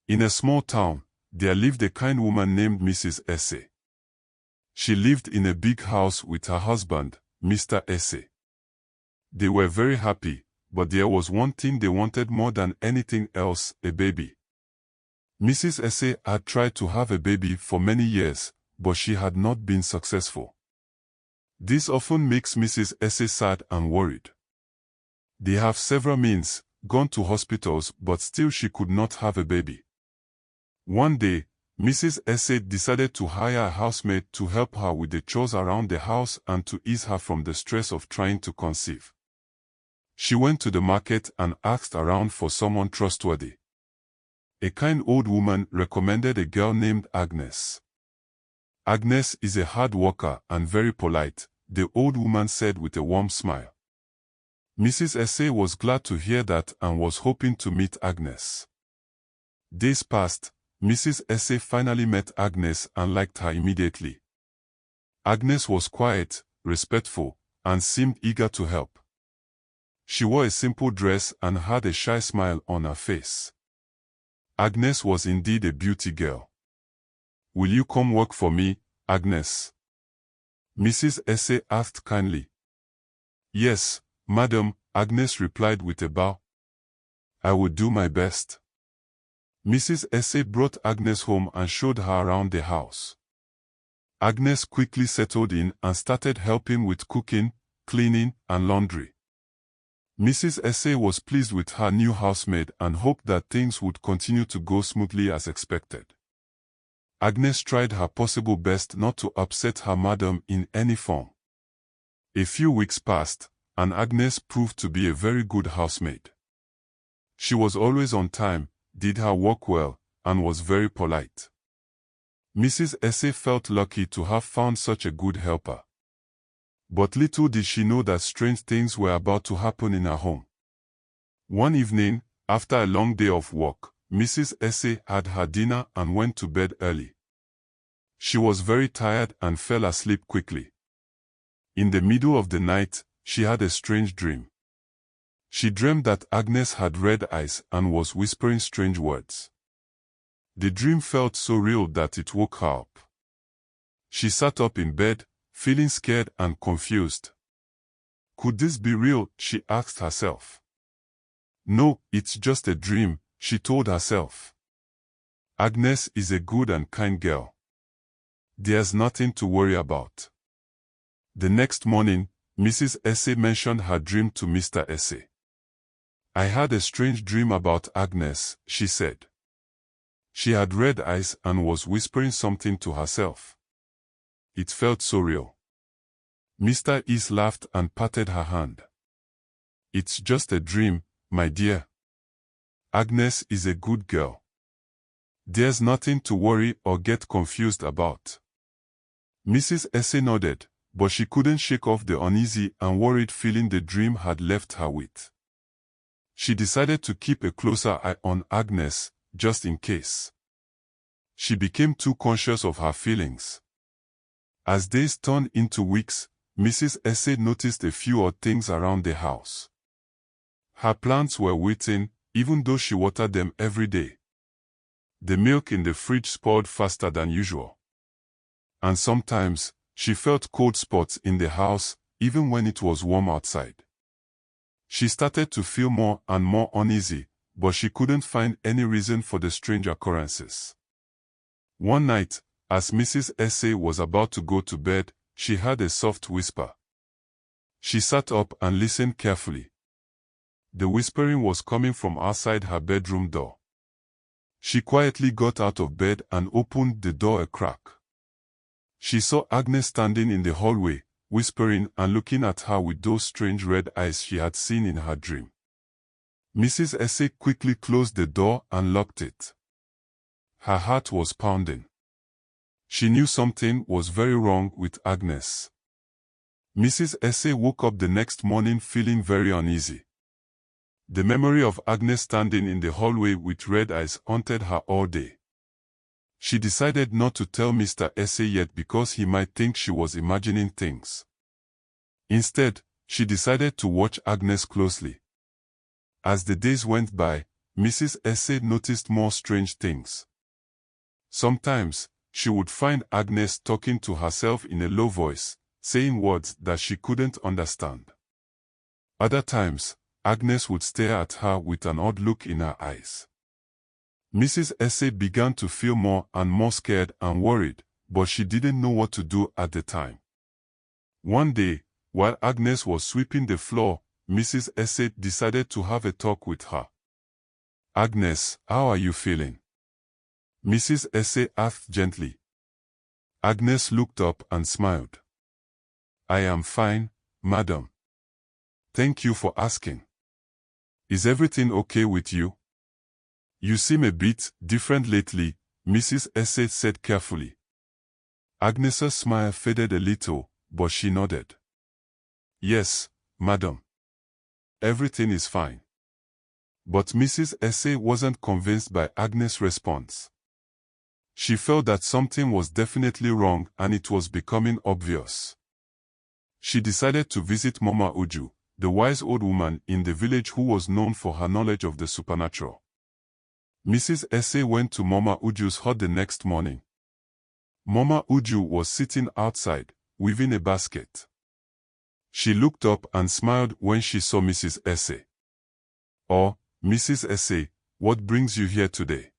In a small town, there lived a kind woman named Mrs. Essie. She lived in a big house with her husband, Mr. Essie. They were very happy, but there was one thing they wanted more than anything else: a baby. Mrs. Essie had tried to have a baby for many years, but she had not been successful. This often makes Mrs. Essie sad and worried. They have several means, gone to hospitals, but still she could not have a baby. One day, Mrs. Essie decided to hire a housemaid to help her with the chores around the house and to ease her from the stress of trying to conceive. She went to the market and asked around for someone trustworthy. A kind old woman recommended a girl named Agnes. Agnes is a hard worker and very polite, the old woman said with a warm smile. Mrs. Essie was glad to hear that and was hoping to meet Agnes. Days passed. Mrs. Essie finally met Agnes and liked her immediately. Agnes was quiet, respectful, and seemed eager to help. She wore a simple dress and had a shy smile on her face. Agnes was indeed a beauty girl. "Will you come work for me, Agnes?" Mrs. Essie asked kindly. "Yes, madam," Agnes replied with a bow. "I will do my best." Mrs. Essie brought Agnes home and showed her around the house. Agnes quickly settled in and started helping with cooking, cleaning, and laundry. Mrs. Essie was pleased with her new housemaid and hoped that things would continue to go smoothly as expected. Agnes tried her possible best not to upset her madam in any form. A few weeks passed, and Agnes proved to be a very good housemaid. She was always on time, did her work well, and was very polite. Mrs. Essie felt lucky to have found such a good helper. But little did she know that strange things were about to happen in her home. One evening, after a long day of work, Mrs. Essie had her dinner and went to bed early. She was very tired and fell asleep quickly. In the middle of the night, she had a strange dream. She dreamed that Agnes had red eyes and was whispering strange words. The dream felt so real that it woke her up. She sat up in bed, feeling scared and confused. Could this be real? She asked herself. No, it's just a dream, she told herself. Agnes is a good and kind girl. There's nothing to worry about. The next morning, Mrs. Essie mentioned her dream to Mr. Essie. "I had a strange dream about Agnes," she said. "She had red eyes and was whispering something to herself. It felt so real." Mr. Essie laughed and patted her hand. "It's just a dream, my dear. Agnes is a good girl. There's nothing to worry or get confused about." Mrs. Essie nodded, but she couldn't shake off the uneasy and worried feeling the dream had left her with. She decided to keep a closer eye on Agnes, just in case. She became too conscious of her feelings. As days turned into weeks, Mrs. Essie noticed a few odd things around the house. Her plants were wilting, even though she watered them every day. The milk in the fridge spoiled faster than usual. And sometimes, she felt cold spots in the house, even when it was warm outside. She started to feel more and more uneasy, but she couldn't find any reason for the strange occurrences. One night, as Mrs. Essie was about to go to bed, she heard a soft whisper. She sat up and listened carefully. The whispering was coming from outside her bedroom door. She quietly got out of bed and opened the door a crack. She saw Agnes standing in the hallway, whispering and looking at her with those strange red eyes she had seen in her dream. Mrs. Essie quickly closed the door and locked it. Her heart was pounding. She knew something was very wrong with Agnes. Mrs. Essie woke up the next morning feeling very uneasy. The memory of Agnes standing in the hallway with red eyes haunted her all day. She decided not to tell Mr. Essie yet because he might think she was imagining things. Instead, she decided to watch Agnes closely. As the days went by, Mrs. Essay noticed more strange things. Sometimes, she would find Agnes talking to herself in a low voice, saying words that she couldn't understand. Other times, Agnes would stare at her with an odd look in her eyes. Mrs. Essay began to feel more and more scared and worried, but she didn't know what to do at the time. One day, while Agnes was sweeping the floor, Mrs. Essay decided to have a talk with her. "Agnes, how are you feeling?" Mrs. Essay asked gently. Agnes looked up and smiled. "I am fine, madam. Thank you for asking. Is everything okay with you?" "You seem a bit different lately," Mrs. Essay said carefully. Agnes's smile faded a little, but she nodded. "Yes, madam. Everything is fine." But Mrs. Essay wasn't convinced by Agnes' response. She felt that something was definitely wrong and it was becoming obvious. She decided to visit Mama Uju, the wise old woman in the village who was known for her knowledge of the supernatural. Mrs. Essay went to Mama Uju's hut the next morning. Mama Uju was sitting outside, weaving a basket. She looked up and smiled when she saw Mrs. Essay. "Oh, Mrs. Essay, what brings you here today?"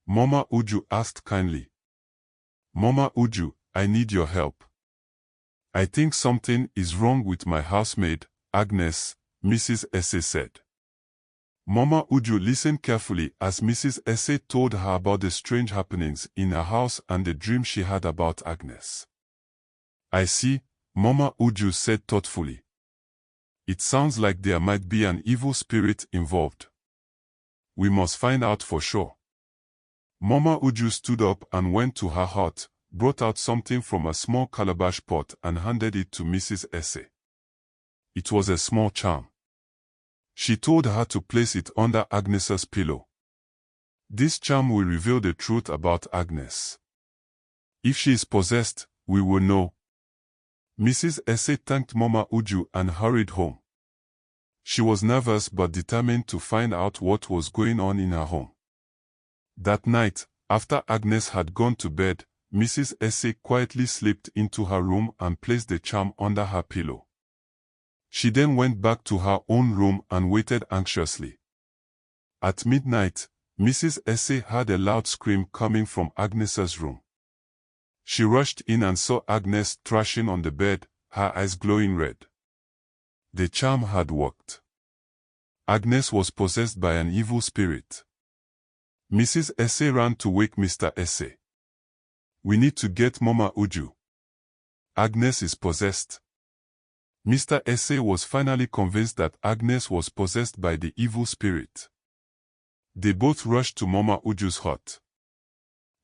Mama Uju asked kindly. "Mama Uju, I need your help. I think something is wrong with my housemaid, Agnes," Mrs. Essay said. Mama Uju listened carefully as Mrs. Essay told her about the strange happenings in her house and the dream she had about Agnes. "I see," Mama Uju said thoughtfully. "It sounds like there might be an evil spirit involved. We must find out for sure." Mama Uju stood up and went to her hut, brought out something from a small calabash pot and handed it to Mrs. Essay. It was a small charm. She told her to place it under Agnes's pillow. "This charm will reveal the truth about Agnes. If she is possessed, we will know." Mrs. Essay thanked Mama Uju and hurried home. She was nervous but determined to find out what was going on in her home. That night, after Agnes had gone to bed, Mrs. Essay quietly slipped into her room and placed the charm under her pillow. She then went back to her own room and waited anxiously. At midnight, Mrs. Essay heard a loud scream coming from Agnes's room. She rushed in and saw Agnes thrashing on the bed, her eyes glowing red. The charm had worked. Agnes was possessed by an evil spirit. Mrs. Essay ran to wake Mr. Essay. "We need to get Mama Uju. Agnes is possessed." Mr. Essay was finally convinced that Agnes was possessed by the evil spirit. They both rushed to Mama Uju's hut.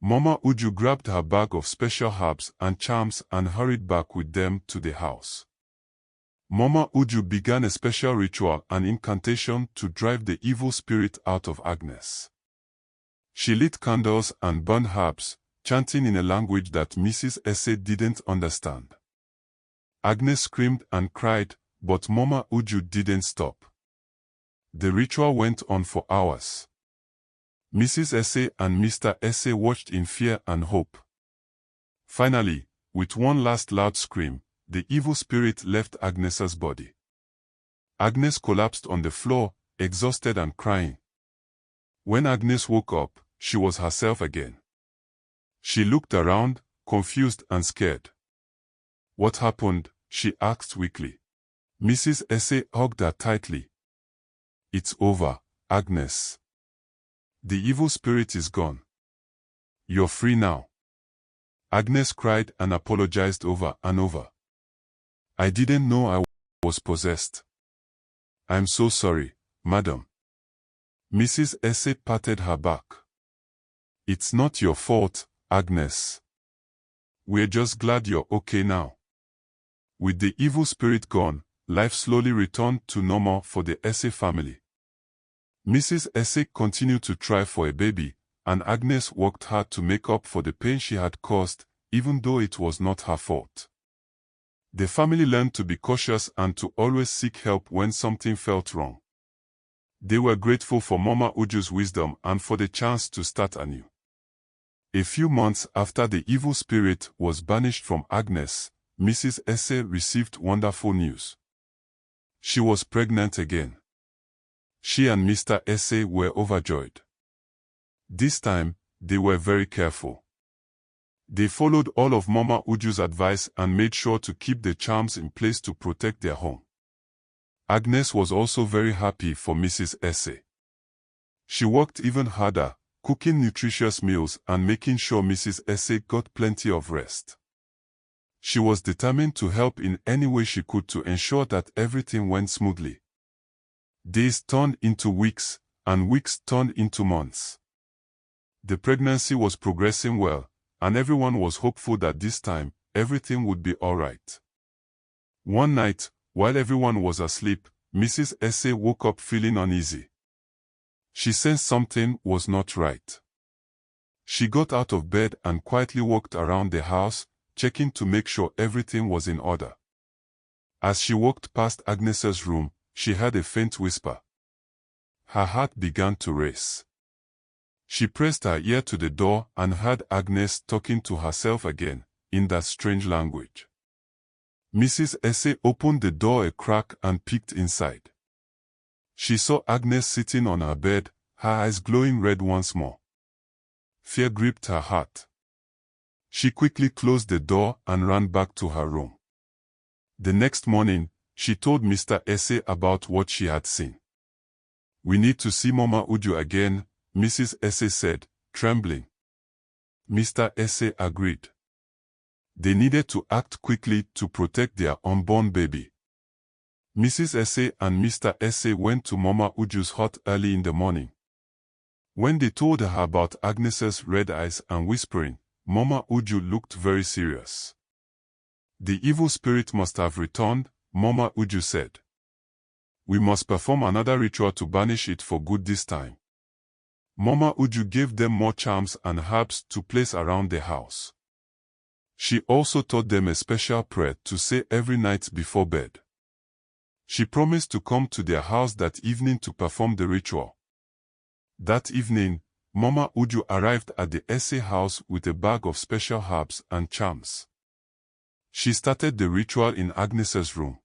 Mama Uju grabbed her bag of special herbs and charms and hurried back with them to the house. Mama Uju began a special ritual and incantation to drive the evil spirit out of Agnes. She lit candles and burned herbs, chanting in a language that Mrs. Essay didn't understand. Agnes screamed and cried, but Mama Uju didn't stop. The ritual went on for hours. Mrs. Essay and Mr. Essay watched in fear and hope. Finally, with one last loud scream, the evil spirit left Agnes's body. Agnes collapsed on the floor, exhausted and crying. When Agnes woke up, she was herself again. She looked around, confused and scared. "What happened?" she asked weakly. Mrs. Essay hugged her tightly. "It's over, Agnes. The evil spirit is gone. You're free now." Agnes cried and apologized over and over. "I didn't know I was possessed. I'm so sorry, madam." Mrs. Essay patted her back. "It's not your fault, Agnes. We're just glad you're okay now." With the evil spirit gone, life slowly returned to normal for the Essay family. Mrs. Essay continued to try for a baby, and Agnes worked hard to make up for the pain she had caused, even though it was not her fault. The family learned to be cautious and to always seek help when something felt wrong. They were grateful for Mama Uju's wisdom and for the chance to start anew. A few months after the evil spirit was banished from Agnes, Mrs. Esse received wonderful news. She was pregnant again. She and Mr. Esse were overjoyed. This time, they were very careful. They followed all of Mama Uju's advice and made sure to keep the charms in place to protect their home. Agnes was also very happy for Mrs. Esse. She worked even harder, cooking nutritious meals and making sure Mrs. Esse got plenty of rest. She was determined to help in any way she could to ensure that everything went smoothly. Days turned into weeks, and weeks turned into months. The pregnancy was progressing well, and everyone was hopeful that this time, everything would be all right. One night, while everyone was asleep, Mrs. Esse woke up feeling uneasy. She sensed something was not right. She got out of bed and quietly walked around the house, checking to make sure everything was in order. As she walked past Agnes's room, she heard a faint whisper. Her heart began to race. She pressed her ear to the door and heard Agnes talking to herself again, in that strange language. Mrs. Esse opened the door a crack and peeked inside. She saw Agnes sitting on her bed, her eyes glowing red once more. Fear gripped her heart. She quickly closed the door and ran back to her room. The next morning, she told Mr. Esse about what she had seen. We need to see Mama Uju again, Mrs. Esse said, trembling. Mr. Esse agreed. They needed to act quickly to protect their unborn baby. Mrs. Esse and Mr. Esse went to Mama Uju's hut early in the morning. When they told her about Agnes's red eyes and whispering, Mama Uju looked very serious. The evil spirit must have returned, Mama Uju said. We must perform another ritual to banish it for good this time. Mama Uju gave them more charms and herbs to place around the house. She also taught them a special prayer to say every night before bed. She promised to come to their house that evening to perform the ritual. That evening, Mama Uju arrived at the Esse house with a bag of special herbs and charms. She started the ritual in Agnes's room.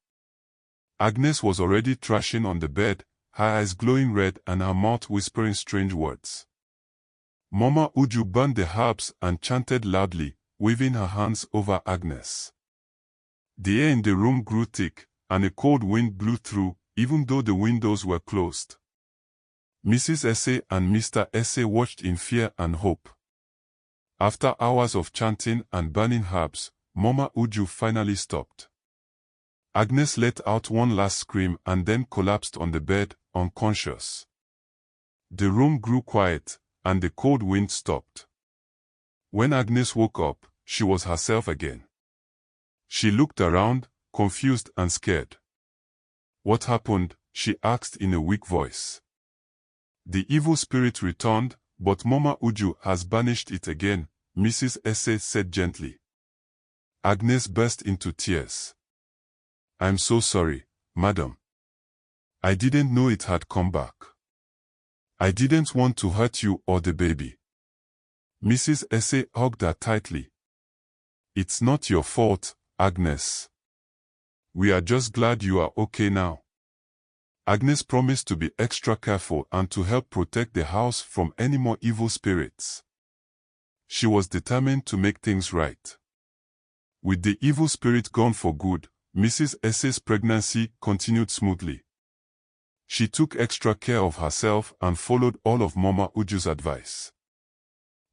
Agnes was already thrashing on the bed, her eyes glowing red and her mouth whispering strange words. Mama Uju burned the herbs and chanted loudly, waving her hands over Agnes. The air in the room grew thick, and a cold wind blew through, even though the windows were closed. Mrs. Esse and Mr. Esse watched in fear and hope. After hours of chanting and burning herbs, Mama Uju finally stopped. Agnes let out one last scream and then collapsed on the bed, unconscious. The room grew quiet, and the cold wind stopped. When Agnes woke up, she was herself again. She looked around, confused and scared. What happened? She asked in a weak voice. The evil spirit returned, but Mama Uju has banished it again, Mrs. Esse said gently. Agnes burst into tears. I'm so sorry, madam. I didn't know it had come back. I didn't want to hurt you or the baby. Mrs. Esse hugged her tightly. It's not your fault, Agnes. We are just glad you are okay now. Agnes promised to be extra careful and to help protect the house from any more evil spirits. She was determined to make things right. With the evil spirit gone for good, Mrs. Esse's pregnancy continued smoothly. She took extra care of herself and followed all of Mama Uju's advice.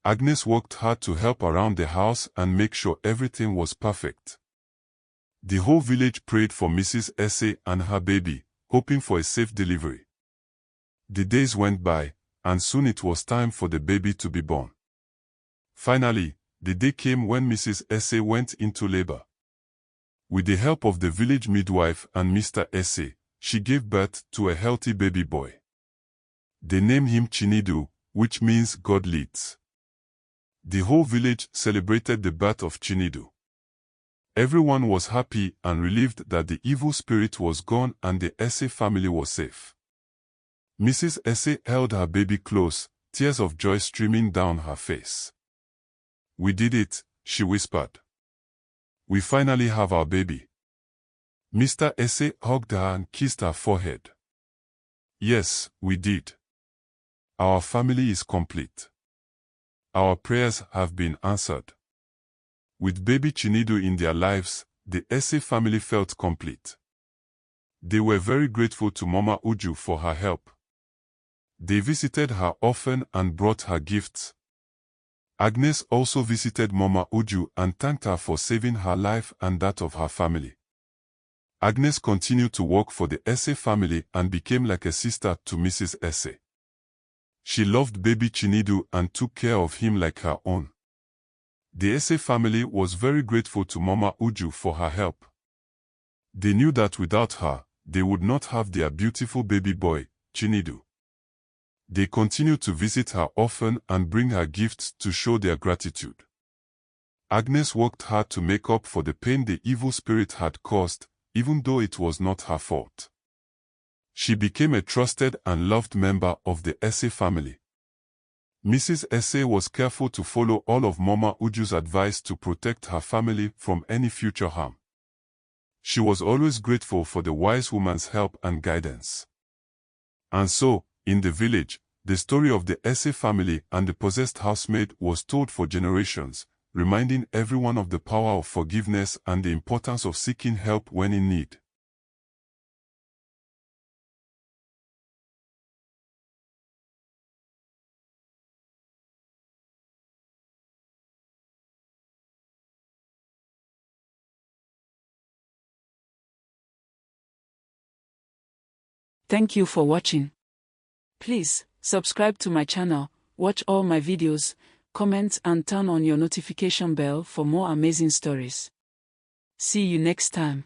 Agnes worked hard to help around the house and make sure everything was perfect. The whole village prayed for Mrs. Esse and her baby, hoping for a safe delivery. The days went by, and soon it was time for the baby to be born. Finally, the day came when Mrs. Esse went into labor. With the help of the village midwife and Mr. Esse, she gave birth to a healthy baby boy. They named him Chinedu, which means God leads. The whole village celebrated the birth of Chinedu. Everyone was happy and relieved that the evil spirit was gone and the Esse family was safe. Mrs. Essie held her baby close, tears of joy streaming down her face. "We did it," she whispered. "We finally have our baby." Mr. Essie hugged her and kissed her forehead. "Yes, we did. Our family is complete. Our prayers have been answered." With baby Chinedu in their lives, the Essie family felt complete. They were very grateful to Mama Uju for her help. They visited her often and brought her gifts. Agnes also visited Mama Uju and thanked her for saving her life and that of her family. Agnes continued to work for the Essie family and became like a sister to Mrs. Essie. She loved baby Chinedu and took care of him like her own. The Essie family was very grateful to Mama Uju for her help. They knew that without her, they would not have their beautiful baby boy, Chinedu. They continued to visit her often and bring her gifts to show their gratitude. Agnes worked hard to make up for the pain the evil spirit had caused, even though it was not her fault. She became a trusted and loved member of the Essie family. Mrs. Essie was careful to follow all of Mama Uju's advice to protect her family from any future harm. She was always grateful for the wise woman's help and guidance. And so, in the village, the story of the Essie family and the possessed housemaid was told for generations, reminding everyone of the power of forgiveness and the importance of seeking help when in need. Thank you for watching. Please, subscribe to my channel, watch all my videos, comment and turn on your notification bell for more amazing stories. See you next time.